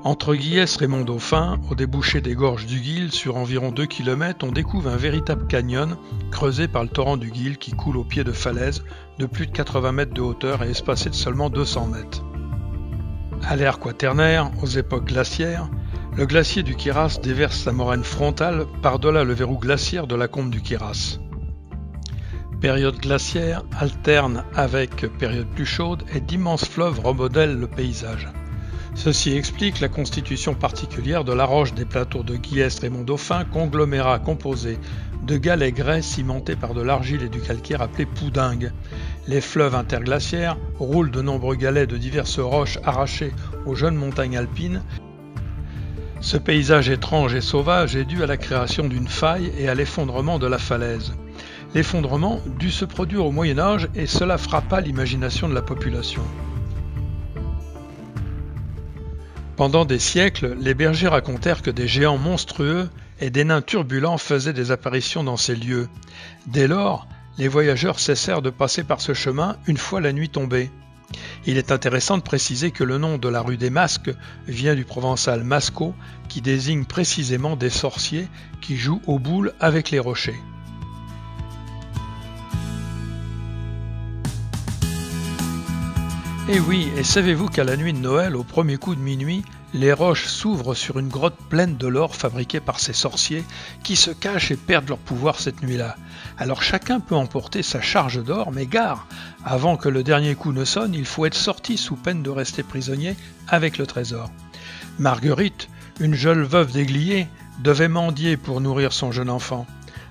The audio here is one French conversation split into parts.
Entre Guillès-Raymond-Dauphin, au débouché des gorges du Guil, sur environ 2 km, on découvre un véritable canyon creusé par le torrent du Guil qui coule au pied de falaises de plus de 80 mètres de hauteur et espacé de seulement 200 mètres. À l'ère quaternaire, aux époques glaciaires, le glacier du Quiras déverse sa moraine frontale par-delà le verrou glaciaire de la combe du Quiras. Période glaciaire alterne avec période plus chaude et d'immenses fleuves remodèlent le paysage. Ceci explique la constitution particulière de la roche des plateaux de Guillès-Raymond-Dauphin, conglomérat composé de galets grès cimentés par de l'argile et du calcaire appelé poudingue. Les fleuves interglaciaires roulent de nombreux galets de diverses roches arrachées aux jeunes montagnes alpines. Ce paysage étrange et sauvage est dû à la création d'une faille et à l'effondrement de la falaise. L'effondrement dut se produire au Moyen Âge et cela frappa l'imagination de la population. Pendant des siècles, les bergers racontèrent que des géants monstrueux et des nains turbulents faisaient des apparitions dans ces lieux. Dès lors, les voyageurs cessèrent de passer par ce chemin une fois la nuit tombée. Il est intéressant de préciser que le nom de la rue des Masques vient du provençal masco, qui désigne précisément des sorciers qui jouent aux boules avec les rochers. Et oui, et savez-vous qu'à la nuit de Noël, au premier coup de minuit, les roches s'ouvrent sur une grotte pleine de l'or fabriqué par ces sorciers qui se cachent et perdent leur pouvoir cette nuit-là. Alors chacun peut emporter sa charge d'or, mais gare, avant que le dernier coup ne sonne, il faut être sorti sous peine de rester prisonnier avec le trésor. Marguerite, une jeune veuve d'Églier, devait mendier pour nourrir son jeune enfant.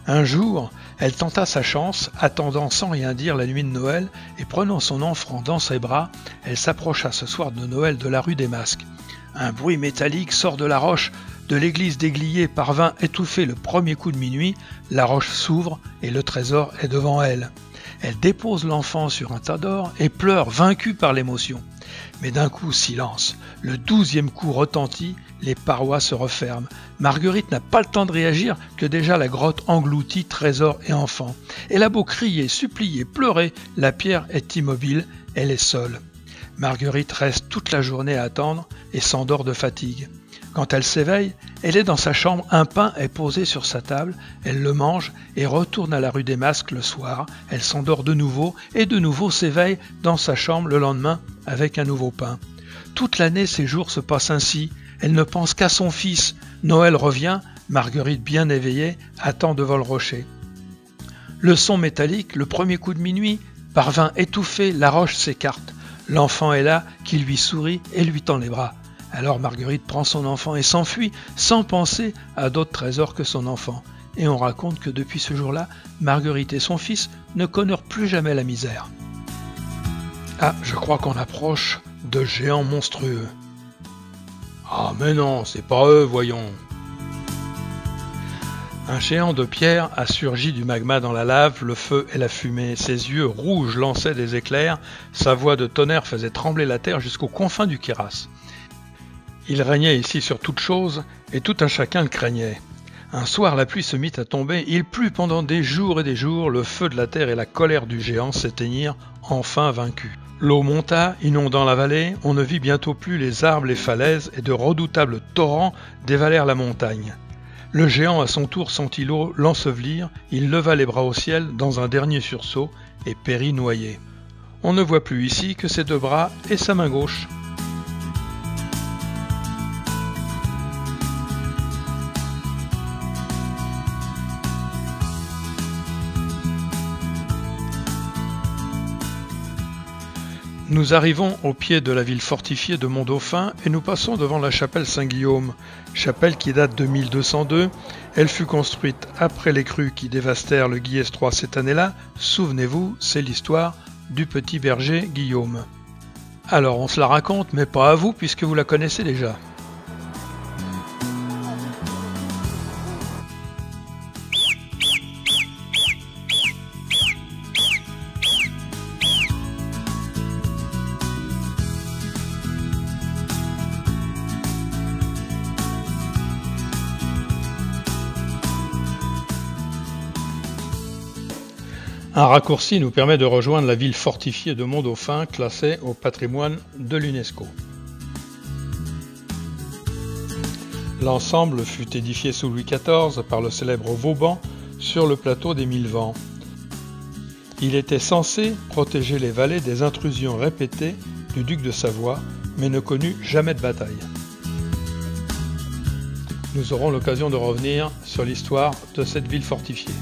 Un jour, elle tenta sa chance, attendant sans rien dire la nuit de Noël, et prenant son enfant dans ses bras, elle s'approcha ce soir de Noël de la rue des Masques. Un bruit métallique sort de la roche de l'église d'Églier parvint étouffer le premier coup de minuit, la roche s'ouvre et le trésor est devant elle. Elle dépose l'enfant sur un tas d'or et pleure, vaincue par l'émotion. Mais d'un coup, silence. Le 12e coup retentit, les parois se referment. Marguerite n'a pas le temps de réagir que déjà la grotte engloutit trésor et enfant. Elle a beau crier, supplier, pleurer, la pierre est immobile, elle est seule. Marguerite reste toute la journée à attendre et s'endort de fatigue. Quand elle s'éveille, elle est dans sa chambre, un pain est posé sur sa table, elle le mange et retourne à la rue des Masques le soir. Elle s'endort de nouveau et de nouveau s'éveille dans sa chambre le lendemain avec un nouveau pain. Toute l'année, ses jours se passent ainsi. Elle ne pense qu'à son fils. Noël revient, Marguerite bien éveillée attend devant le rocher. Le son métallique, le premier coup de minuit, parvint étouffer, la roche s'écarte. L'enfant est là, qui lui sourit et lui tend les bras. Alors Marguerite prend son enfant et s'enfuit sans penser à d'autres trésors que son enfant. Et on raconte que depuis ce jour-là, Marguerite et son fils ne connurent plus jamais la misère. Ah, je crois qu'on approche de géants monstrueux. Ah mais non, c'est pas eux, voyons. Un géant de pierre a surgi du magma dans la lave, le feu et la fumée. Ses yeux rouges lançaient des éclairs, sa voix de tonnerre faisait trembler la terre jusqu'aux confins du Quiras. Il régnait ici sur toute chose, et tout un chacun le craignait. Un soir, la pluie se mit à tomber, il plut pendant des jours et des jours, le feu de la terre et la colère du géant s'éteignirent, enfin vaincus. L'eau monta, inondant la vallée, on ne vit bientôt plus les arbres, les falaises, et de redoutables torrents dévalèrent la montagne. Le géant, à son tour, sentit l'eau l'ensevelir, il leva les bras au ciel dans un dernier sursaut, et périt noyé. On ne voit plus ici que ses deux bras et sa main gauche. Nous arrivons au pied de la ville fortifiée de Mont-Dauphin et nous passons devant la chapelle Saint-Guillaume, chapelle qui date de 1202. Elle fut construite après les crues qui dévastèrent le Guillès III cette année-là. Souvenez-vous, c'est l'histoire du petit berger Guillaume. Alors on se la raconte, mais pas à vous puisque vous la connaissez déjà. Un raccourci nous permet de rejoindre la ville fortifiée de Mont-Dauphin, classée au patrimoine de l'UNESCO. L'ensemble fut édifié sous Louis XIV par le célèbre Vauban sur le plateau des Mille Vents. Il était censé protéger les vallées des intrusions répétées du duc de Savoie, mais ne connut jamais de bataille. Nous aurons l'occasion de revenir sur l'histoire de cette ville fortifiée.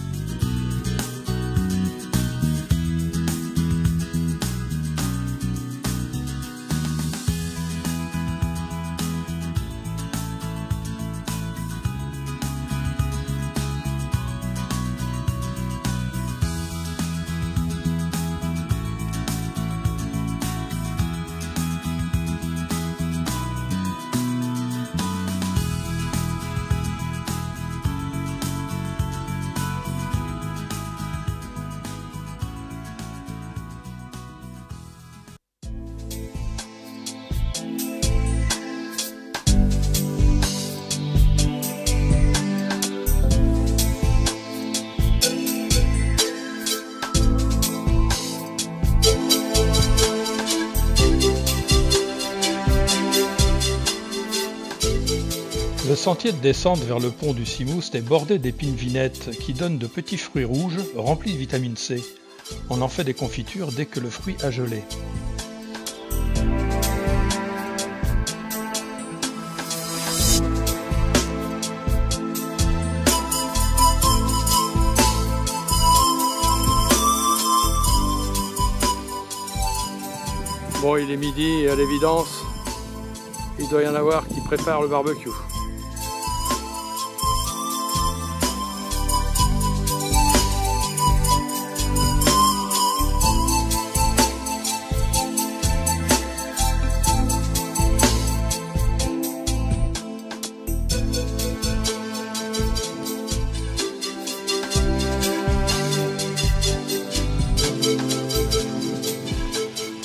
Le sentier de descente vers le pont du Simouste est bordé d'épines vinettes qui donnent de petits fruits rouges remplis de vitamine C. On en fait des confitures dès que le fruit a gelé. Bon, il est midi et à l'évidence, il doit y en avoir qui préparent le barbecue.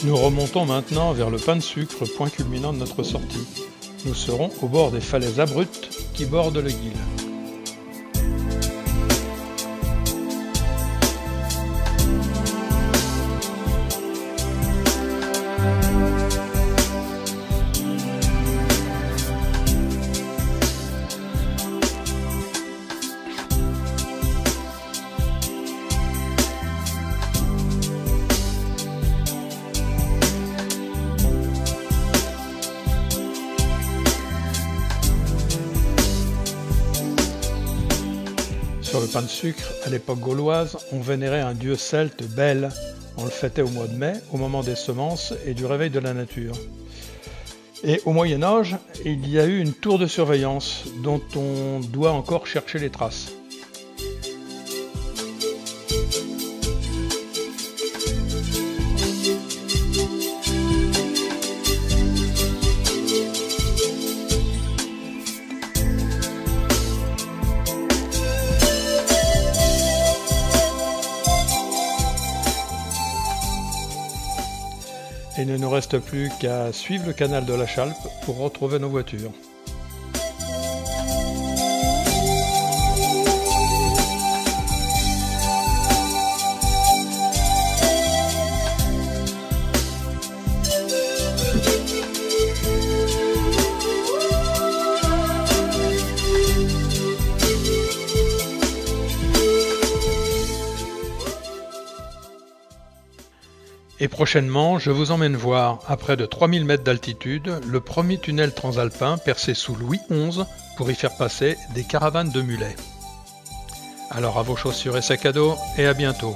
Nous remontons maintenant vers le pain de sucre, point culminant de notre sortie. Nous serons au bord des falaises abruptes qui bordent le Guil. Sur le pain de sucre, à l'époque gauloise, on vénérait un dieu celte, Bel. On le fêtait au mois de mai, au moment des semences et du réveil de la nature. Et au Moyen-Âge, il y a eu une tour de surveillance dont on doit encore chercher les traces. Il ne nous reste plus qu'à suivre le canal de la Chalpe pour retrouver nos voitures. Et prochainement, je vous emmène voir, à près de 3000 mètres d'altitude, le premier tunnel transalpin percé sous Louis XI pour y faire passer des caravanes de mulets. Alors à vos chaussures et sacs à dos, et à bientôt.